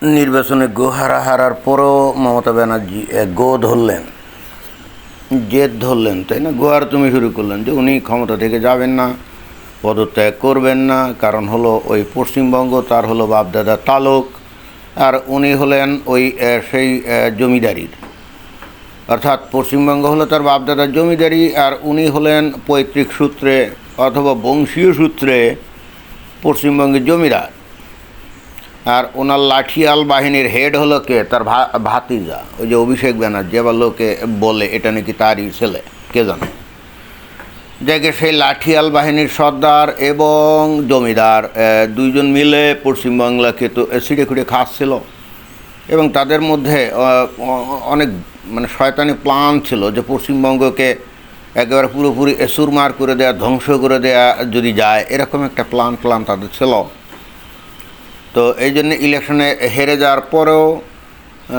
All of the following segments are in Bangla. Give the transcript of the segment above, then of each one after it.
নির্বাচনে গো হারার পরও মমতা ব্যানার্জি গো ধরলেন, জেদ ধরলেন, তাই না? গোয়ার তুমি শুরু করলেন যে উনি ক্ষমতা থেকে যাবেন না, পদত্যাগ করবেন না। কারণ হলো ওই পশ্চিমবঙ্গ তার হলো বাপদাদা তালুক, আর উনি হলেন ওই সেই জমিদারির, অর্থাৎ পশ্চিমবঙ্গ হলো তার বাপদাদার জমিদারি, আর উনি হলেন পৈতৃক সূত্রে অথবা বংশীয় সূত্রে পশ্চিমবঙ্গের জমিদার। আর ওনার লাঠিয়াল বাহিনীর হেড হলো কে? তার ভাতিজা, ওই যে অভিষেক ব্যানার্জি। আবার লোকে বলে এটা নাকি তারই ছেলে, কে জানে। যাকে সেই লাঠিয়াল বাহিনীর সর্দার এবং জমিদার দুইজন মিলে পশ্চিমবাংলাকে তো ছিঁড়ে খুঁড়ে খাচ্ছিল, এবং তাদের মধ্যে অনেক মানে শয়তানি প্ল্যান ছিল যে পশ্চিমবঙ্গকে একেবারে পুরোপুরি চুরমার করে দেয়া, ধ্বংস করে দেয়া যদি যায়, এরকম একটা প্ল্যান তাদের ছিল। তো এই জন্য ইলেকশনে হেরে যাওয়ার পরেও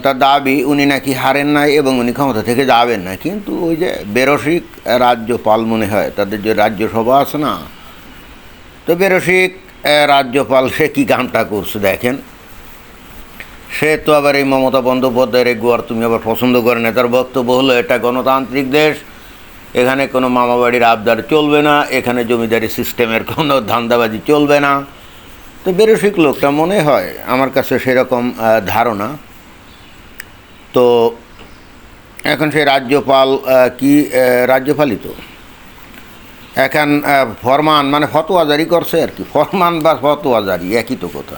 তার দাবি উনি নাকি হারেন নাই এবং উনি ক্ষমতা থেকে যাবেন না। কিন্তু ওই যে বেরসিক রাজ্যপাল মনে হয়, তাদের যে রাজ্যসভা আছে না, তো বেরসিক রাজ্যপাল সে কী কামটা করছে দেখেন। সে তো আবার এই মমতা বন্দ্যোপাধ্যায়ের গোয়ার তুমি আবার পছন্দ করে না। তার বক্তব্য হলো এটা গণতান্ত্রিক দেশ, এখানে কোনো মামাবাড়ির আবদার চলবে না, এখানে জমিদারি সিস্টেমের কোনো ধান্দাবাজি চলবে না। তো বেরসিক লোকটা মনে হয়, আমার কাছে সেরকম ধারণা। তো এখন সেই রাজ্যপাল কি রাজ্যপালই তো এখন ফরমান মানে ফতোয়া জারি করছে আর কি, ফরমান বা ফতোয়া জারি একই তো কথা।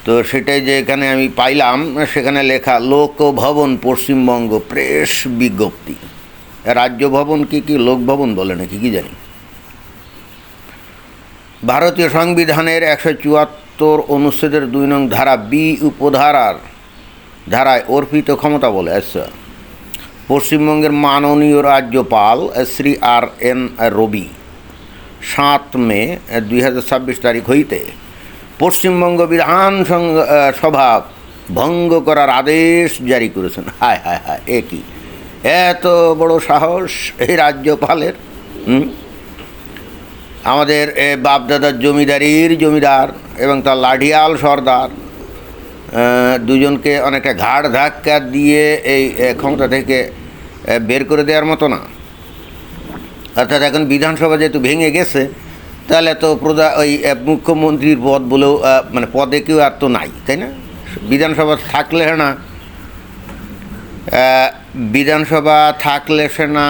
তো সেটাই যে এখানে আমি পাইলাম, সেখানে লেখা লোকভবন পশ্চিমবঙ্গ প্রেস বিজ্ঞপ্তি। রাজ্য ভবন কি লোকভবন বলে নাকি কি জানি। ভারতীয় সংবিধানের 174 অনুচ্ছেদের 2 নং ধারা বি উপধারার ধারায় অর্পিত ক্ষমতা বলে। আচ্ছা, পশ্চিমবঙ্গের মাননীয় রাজ্যপাল শ্রী আর.এন. রবি 7 মে 2026 তারিখ হইতে পশ্চিমবঙ্গ বিধানসভা ভঙ্গ করার আদেশ জারি করেছেন। হায় হায় হায়, এ কি এত বড় সাহস এই রাজ্যপালের! আমাদের বাপদাদার জমিদারির জমিদার এবং তার লাঠিয়াল সর্দার দুজনকে অনেকটা ঘাড় ধাক্কা দিয়ে এই ক্ষমতা থেকে বের করে দেওয়ার মতো না। অর্থাৎ এখন বিধানসভা যেহেতু ভেঙে গেছে, তাহলে তো ওই মুখ্যমন্ত্রীর পদ বলেও মানে পদে কেউ আর তো নাই, তাই না? বিধানসভা থাকলে না, বিধানসভা থাকলে সে না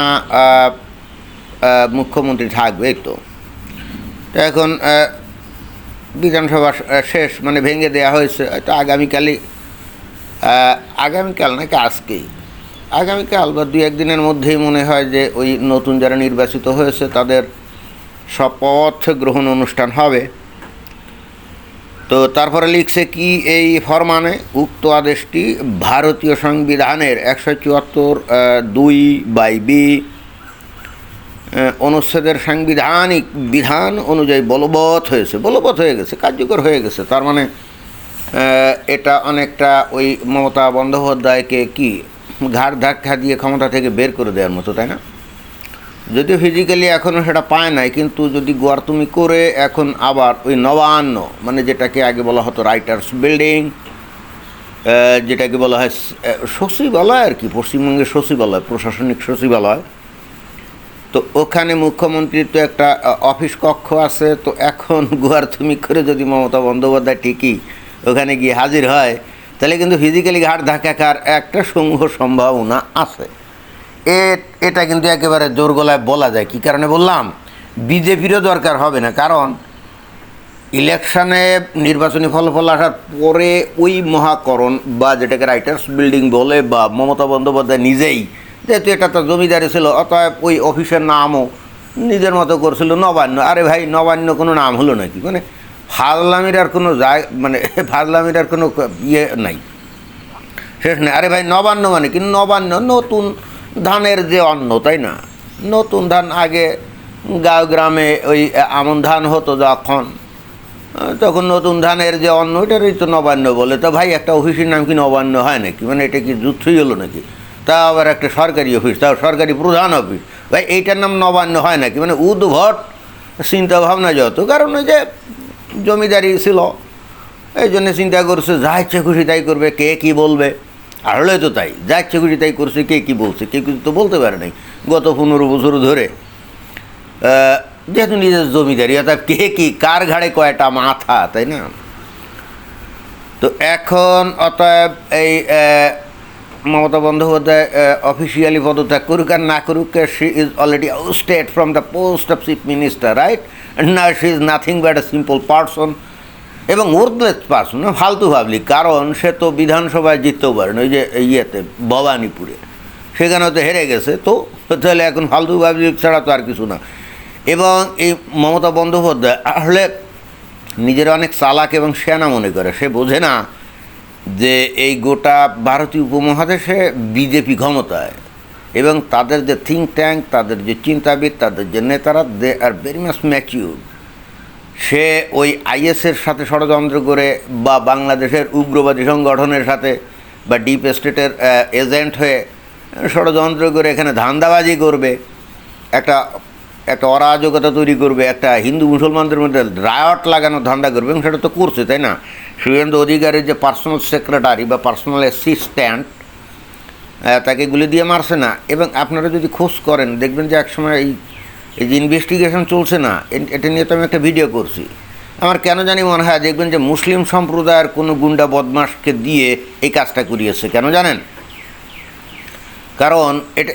মুখ্যমন্ত্রী থাকবে। এই তো এখন বিধানসভা শেষ, মানে ভেঙে দেওয়া হয়েছে। হয়তো আগামীকাল নাকি আজকেই, আগামীকাল বা 2-1 দিনের মধ্যেই মনে হয় যে ওই নতুন যারা নির্বাচিত হয়েছে তাদের শপথ গ্রহণ অনুষ্ঠান হবে। তো তারপরে লিখছে কি এই ফরমানে, উক্ত আদেশটি ভারতীয় সংবিধানের 174(2)(b) অনুচ্ছেদের সাংবিধানিক বিধান অনুযায়ী বলবৎ হয়ে গেছে, কার্যকর হয়ে গেছে। তার মানে এটা অনেকটা ওই মমতা বন্দ্যোপাধ্যায়কে কি ঘাড় ধাক্কা দিয়ে ক্ষমতা থেকে বের করে দেওয়ার মতো, তাই না? যদিও ফিজিক্যালি এখনও সেটা পায় নাই, কিন্তু যদি গোয়ারতুমি করে এখন আবার ওই নবান্ন, মানে যেটাকে আগে বলা হতো রাইটার্স বিল্ডিং, যেটাকে বলা হয় সচিবালয় আর কি, পশ্চিমবঙ্গের সচিবালয়, প্রশাসনিক সচিবালয়, তো ওখানে মুখ্যমন্ত্রীর তো একটা অফিস কক্ষ আছে। তো এখন গোয়ারতুমি করে যদি মমতা বন্দ্যোপাধ্যায় ঠিকই ওখানে গিয়ে হাজির হয়, তাহলে কিন্তু ফিজিক্যালি ঘাড় ধাক্কার একটা সমূহ সম্ভাবনা আছে। এটা কিন্তু একেবারে জোর গলায় বলা যায়। কী কারণে বললাম? বিজেপিরও দরকার হবে না, কারণ ইলেকশানে নির্বাচনী ফলাফল আসার পরে ওই মহাকরণ বা যেটাকে রাইটার্স বিল্ডিং বলে, বা মমতা বন্দ্যোপাধ্যায় নিজেই যেহেতু এটা তো জমিদারি ছিল, অতএব ওই অফিসের নামও নিজের মতো করছিল নবান্ন। আরে ভাই, নবান্ন কোনো নাম হলো নাকি? মানে ফাজলামির আর কোনো ফাজলামির আর কোনো ইয়ে নাই, শেষ নেই। আরে ভাই, নবান্ন মানে কি? নবান্ন নতুন ধানের যে অন্ন, তাই না? নতুন ধান আগে গাঁও গ্রামে ওই আমন ধান হতো তখন নতুন ধানের যে অন্ন, ওইটারই তো নবান্ন বলে। তো ভাই, একটা অফিসের নাম কি নবান্ন হয় নাকি? মানে এটা কি যুদ্ধই হলো নাকি? তা আবার একটা সরকারি অফিস, তাও সরকারি প্রধান অফিস, ভাই এইটার নাম নবান্ন হয় নাকি? মানে উদ্ভট চিন্তাভাবনা যত। কারণ ওই যে জমিদারি ছিল, এই জন্য চিন্তা করছে যা ইচ্ছে খুশি তাই করবে, কে কী বলবে। আসলে তো তাই, যা ইচ্ছে খুশি তাই করছে, কে কী বলছে, কে কিছু তো বলতে পারে নাই গত 15 বছর ধরে, যেহেতু নিজের জমিদারি, অর্থাৎ কে কী কার ঘাড়ে কয়টা মাথা, তাই না? তো এখন অতএব এই মমতা বন্দ্যোপাধ্যায় অফিসিয়ালি পদত্যাগ করুক আর না করুক, she is already ousted from the post of chief minister, right? না, she is nothing but a simple person এবং ওয়ার্থলেস পার্সন, ফালতু ভাবলি। কারণ সে তো বিধানসভায় জিততেও পারে না, ওই যে ইয়েতে ভবানীপুরে সেখানেও তো হেরে গেছে, তো তাহলে এখন ফালতু ভাবলি ছাড়া তো আর কিছু না। এবং এই মমতা বন্দ্যোপাধ্যায় আসলে নিজের অনেক চালাক এবং সেনা মনে করে, সে বোঝে না যে এই গোটা ভারতীয় উপমহাদেশে বিজেপি ক্ষমতায় এবং তাদের যে থিঙ্ক ট্যাঙ্ক, তাদের যে চিন্তাবিদ, তাদের যে নেতারা, দে আর ভেরি মাচ ম্যাচিউর। সে ওই আইএসের সাথে ষড়যন্ত্র করে বা বাংলাদেশের উগ্রবাদী সংগঠনের সাথে বা ডিপ স্টেটের এজেন্ট হয়ে ষড়যন্ত্র করে এখানে ধান্দাবাজি করবে, একটা অরাজকতা তৈরি করবে, একটা হিন্দু মুসলমানদের মধ্যে রায়ট লাগানোর ধান্দা করবে, এবং সেটা তো করছে, তাই না? শুভেন্দু অধিকারীর যে পার্সোনাল সেক্রেটারি বা পার্সোনাল অ্যাসিস্ট্যান্ট, তাকে গুলি দিয়ে মারছে না। এবং আপনারা যদি খোঁজ করেন দেখবেন যে একসময় এই যে ইনভেস্টিগেশন চলছে না, এটা নিয়ে তো আমি একটা ভিডিও করছি, আমার কেন জানি মনে হয় দেখবেন যে মুসলিম সম্প্রদায়ের কোনো গুন্ডা বদমাশকে দিয়ে এই কাজটা করিয়েছে। কেন জানেন? কারণ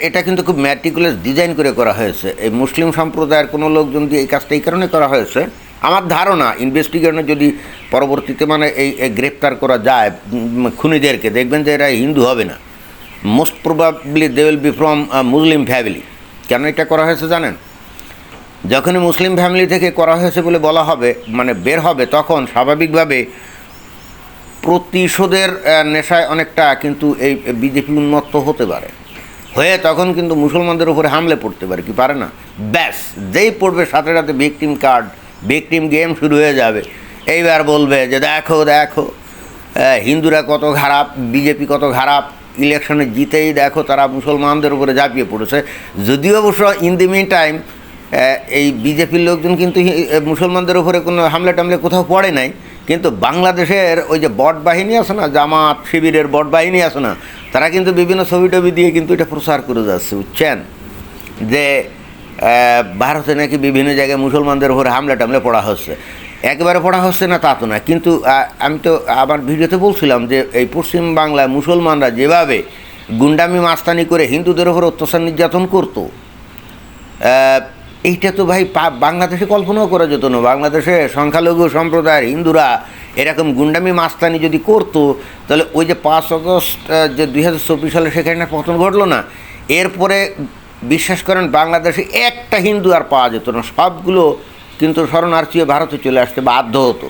এটা কিন্তু খুব ম্যাটিকুলাস ডিজাইন করে করা হয়েছে। এই মুসলিম সম্প্রদায়ের কোনো লোকজন দিয়ে এই কাজটা এই কারণে করা হয়েছে, আমার ধারণা ইনভেস্টিগেশনে যদি পরবর্তীতে মানে এই গ্রেপ্তার করা যায় খুনিদেরকে, দেখবেন যে এরা হিন্দু হবে না, most probably they will be from Muslim family. কেন এটা করা হয়েছে জানেন? যখনই মুসলিম ফ্যামিলি থেকে করা হয়েছে বলে বলা হবে, মানে বের হবে, তখন স্বাভাবিকভাবে প্রতিশোধের নেশায় অনেকটা কিন্তু এই বিজেপি উন্মত্ত হতে পারে, হয়ে তখন কিন্তু মুসলমানদের উপরে হামলে পড়তে পারে, কি পারে না? ব্যাস, যেই পড়বে সাথে সাথে ভিকটিম কার্ড, ভিকটিম গেম শুরু হয়ে যাবে। এইবার বলবে যে দেখো দেখো হিন্দুরা কত খারাপ, বিজেপি কত খারাপ, ইলেকশনে জিতেই দেখো তারা মুসলমানদের উপরে ঝাঁপিয়ে পড়েছে। যদিও অবশ্য ইন দি মিন টাইম এই বিজেপির লোকজন কিন্তু মুসলমানদের উপরে কোনো হামলে টামলে কোথাও পড়ে নাই, কিন্তু বাংলাদেশের ওই যে বট বাহিনী আছে না, জামাত শিবিরের বট বাহিনী আছে না, তারা কিন্তু বিভিন্ন ছবি টবি দিয়ে কিন্তু এটা প্রচার করে যাচ্ছে, বুঝছেন? যে ভারতে নাকি বিভিন্ন জায়গায় মুসলমানদের উপরে হামলে টামলে পড়া হচ্ছে। একেবারে পড়া হচ্ছে না তা তো না, কিন্তু আমি তো আমার ভিডিওতে বলছিলাম যে এই পশ্চিম বাংলায় মুসলমানরা যেভাবে গুন্ডামি মাস্তানি করে হিন্দুদের উপর অত্যাচার নির্যাতন করতো, এইটা তো ভাই বাংলাদেশে কল্পনাও করা যেত না। বাংলাদেশে সংখ্যালঘু সম্প্রদায়ের হিন্দুরা এরকম গুন্ডামি মাস্তানি যদি করতো, তাহলে ওই যে 5 আগস্ট যে 2024 সালে সেখানে পতন ঘটলো না, এরপরে বিশ্বাস করেন বাংলাদেশে একটা হিন্দু আর পাওয়া যেত না, সবগুলো কিন্তু শরণার্থী ভারতে চলে আসতে বাধ্য হতো।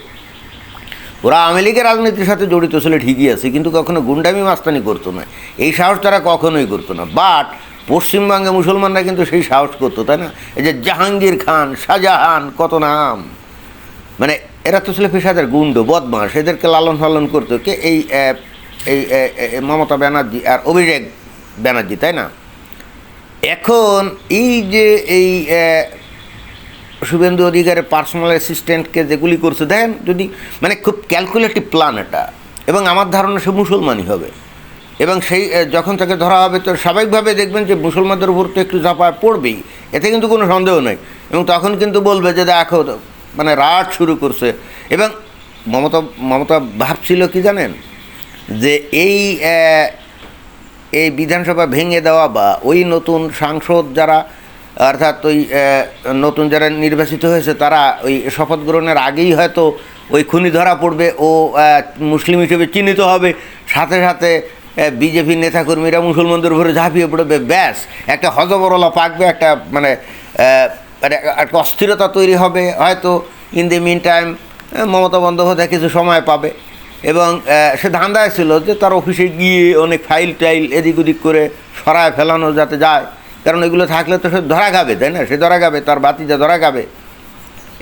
ওরা আওয়ামী লীগের রাজনীতির সাথে জড়িত ছিল ঠিকই আছে, কিন্তু কখনো গুন্ডামি মাস্তানি করতো না, এই সাহস তারা কখনোই করতো না। বাট পশ্চিমবঙ্গে মুসলমানরা কিন্তু সেই সাহস করতো, তাই না? এই যে জাহাঙ্গীর খান, শাহজাহান, কত নাম, মানে এরা তো ছিল পেশাদার গুন্ড বদমাশ, এদেরকে লালন পালন করতো কে? এই মমতা ব্যানার্জি আর অভিষেক ব্যানার্জি, তাই না? এখন এই যে এই শুভেন্দু অধিকারের পার্সোনাল অ্যাসিস্ট্যান্টকে যেগুলি করছে, দেখেন যদি মানে খুব ক্যালকুলেটিভ প্ল্যান এটা, এবং আমার ধারণা সে মুসলমানই হবে। এবং সেই যখন তাকে ধরা হবে তো স্বাভাবিকভাবে দেখবেন যে মুসলমানদের উপর তো একটু চাপা পড়বেই, এতে কিন্তু কোনো সন্দেহ নেই। এবং তখন কিন্তু বলবে যে দেখো, মানে রাট শুরু করছে। এবং মমতা ভাবছিল কি জানেন, যে এই বিধানসভা ভেঙে দেওয়া বা ওই নতুন সাংসদ যারা, অর্থাৎ ওই নতুন যারা নির্বাচিত হয়েছে, তারা ওই শপথ গ্রহণের আগেই হয়তো ওই খুনি ধরা পড়বে, ও মুসলিম হিসেবে চিহ্নিত হবে, সাথে সাথে বিজেপির নেতাকর্মীরা মুসলমানদের উপরে ঝাঁপিয়ে পড়বে, ব্যাস একটা হজবরলা পাকবে, একটা মানে একটা অস্থিরতা তৈরি হবে। হয়তো in the mean time Mamata Bandyopadhyay কিছু সময় পাবে, এবং সে ধান্দায় ছিল যে তার অফিসে গিয়ে অনেক ফাইল টাইল এদিক ওদিক করে সরায় ফেলানো যাতে যায়, কারণ এগুলো থাকলে তো সে ধরা খাবে, তাই না? সে ধরা খাবে, তার বাতিজা ধরা খাবে।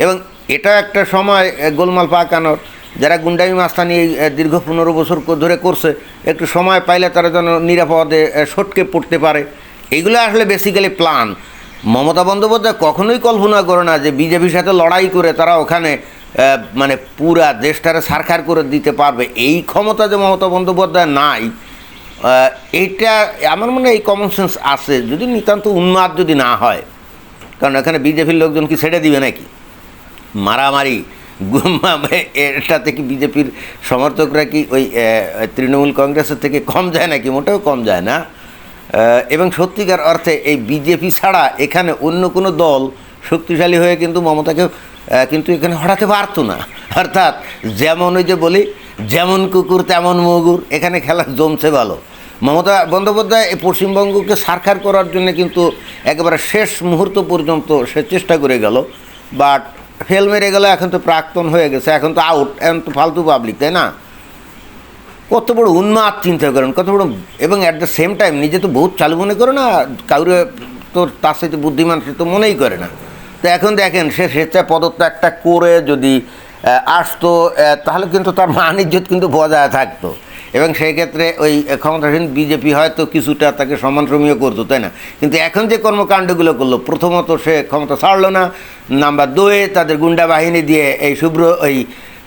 এবং এটা একটা সময় গোলমাল পাকানোর, যারা গুন্ডামি মাস্তানি দীর্ঘ 15 বছর ধরে করছে, একটু সময় পাইলে তারা যেন নিরাপদে সটকে পড়তে পারে। এইগুলো আসলে বেসিক্যালি প্ল্যান। মমতা বন্দ্যোপাধ্যায় কখনোই কল্পনা করে না যে বিজেপির সাথে লড়াই করে তারা ওখানে মানে পুরা দেশটারে সারখার করে দিতে পারবে, এই ক্ষমতা যে মমতা বন্দ্যোপাধ্যায় নাই, এইটা আমার মনে হয় এই কমন সেন্স আছে, যদি নিতান্ত উন্মাদ যদি না হয়। কারণ এখানে বিজেপির লোকজন কি ছেড়ে দিবে নাকি মারামারি? এটাতে কি বিজেপির সমর্থকরা কি ওই তৃণমূল কংগ্রেসের থেকে কম যায় নাকি? মোটেও কম যায় না। এবং সত্যিকার অর্থে এই বিজেপি ছাড়া এখানে অন্য কোনো দল শক্তিশালী হয়ে কিন্তু মমতাকে কিন্তু এখানে হঠাতে পারতো না। অর্থাৎ যেমন ওই যে বলি, যেমন কুকুর তেমন মগুর, এখানে খেলা জমছে ভালো। মমতা বন্দ্যোপাধ্যায় এই পশ্চিমবঙ্গকে সারখার করার জন্য কিন্তু একেবারে শেষ মুহূর্ত পর্যন্ত সে চেষ্টা করে গেল, বাট ফেল মেরে গেল। এখন তো প্রাক্তন হয়ে গেছে, এখন তো আউট, এখন তো ফালতু পাবলিক, তাই না? কত বড় উন্মাদ চিন্তা করেন, কত বড়। এবং অ্যাট দ্য সেম টাইম নিজে তো বহুত চালু মনে করে না, কাউরে তো তার সাথে বুদ্ধিমান সে তো মনেই করে না। তো এখন দেখেন সে স্বেচ্ছায় পদত্যাগটা করে যদি আসতো, তাহলে কিন্তু তার মান ইজ্জত কিন্তু বজায় থাকতো, এবং সেই ক্ষেত্রে ওই ক্ষমতাসীন বিজেপি হয়তো কিছুটা তাকে সম্মানসমীয় করতো, তাই না? কিন্তু এখন যে কর্মকাণ্ডগুলো করলো, প্রথমত সে ক্ষমতা ছাড়লো না, নাম্বার 2 তাদের গুন্ডা বাহিনী দিয়ে এই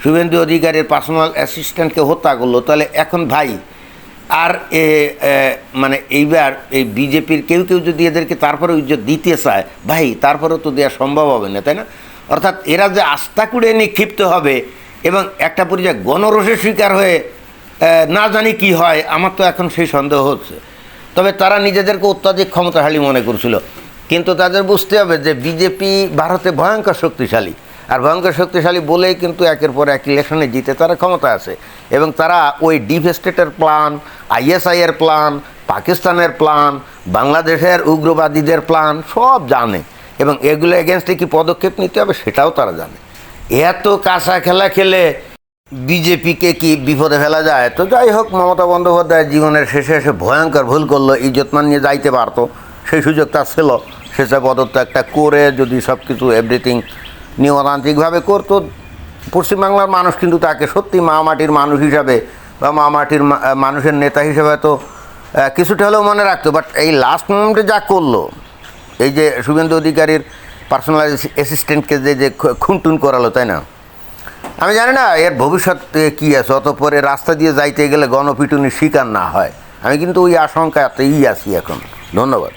শুভেন্দু অধিকারীর পার্সোনাল অ্যাসিস্ট্যান্টকে হত্যা করলো। তাহলে এখন ভাই আর মানে এইবার এই বিজেপির কেউ কেউ যদি এদেরকে তারপরে ইজ্জত দিতে চায়, ভাই তারপরেও তো দেওয়া সম্ভব হবে না, তাই না? অর্থাৎ এরা যে আস্থা কুড়ে নিক্ষিপ্ত হবে এবং একটা পর্যায়ে গণরোষের শিকার হয়ে না জানি কি হয়, আমার তো এখন সেই সন্দেহ হচ্ছে। তবে তারা নিজেদেরকে অত্যাধিক ক্ষমতাশালী মনে করছিল, কিন্তু তাদের বুঝতে হবে যে বিজেপি ভারতে ভয়ঙ্কর শক্তিশালী, আর ভয়ঙ্কর শক্তিশালী বলেই কিন্তু একের পর এক ইলেকশনে জিতে তারা ক্ষমতা আছে। এবং তারা ওই ডিপ স্টেটের প্ল্যান, আইএসআইয়ের প্ল্যান, পাকিস্তানের প্ল্যান, বাংলাদেশের উগ্রবাদীদের প্ল্যান সব জানে, এবং এগুলো এগেনস্টে কী পদক্ষেপ নিতে হবে সেটাও তারা জানে। এত কাঁচা খেলা খেলে বিজেপিকে কি বিপদে ফেলা যায়? তো যাই হোক, মমতা বন্দ্যোপাধ্যায় জীবনের শেষে এসে ভয়ঙ্কর ভুল করলো, ইজ্জতমান নিয়ে যাইতে পারতো, সেই সুযোগ তার ছিল। শেষে পদত্যাগটা করে যদি সব কিছু এভরিথিং নিয়মতান্ত্রিকভাবে করতো, পশ্চিমবাংলার মানুষ কিন্তু তাকে সত্যি মা মাটির মানুষ হিসাবে বা মা মাটির মানুষের নেতা হিসেবে তো কিছুটা হলেও মনে রাখতো। বাট এই লাস্ট মোমেন্টে যা করলো, এই যে শুভেন্দু অধিকারীর পার্সোনাল অ্যাসিস্ট্যান্টকে যে খুনটুন করালো, তাই না? আমি জানি না এর ভবিষ্যৎ কী আছে, অতঃপরে রাস্তা দিয়ে যাইতে গেলে গণপিটুনির শিকার না হয়। আমি কিন্তু ওই আশঙ্কাতেই আছি এখন। ধন্যবাদ।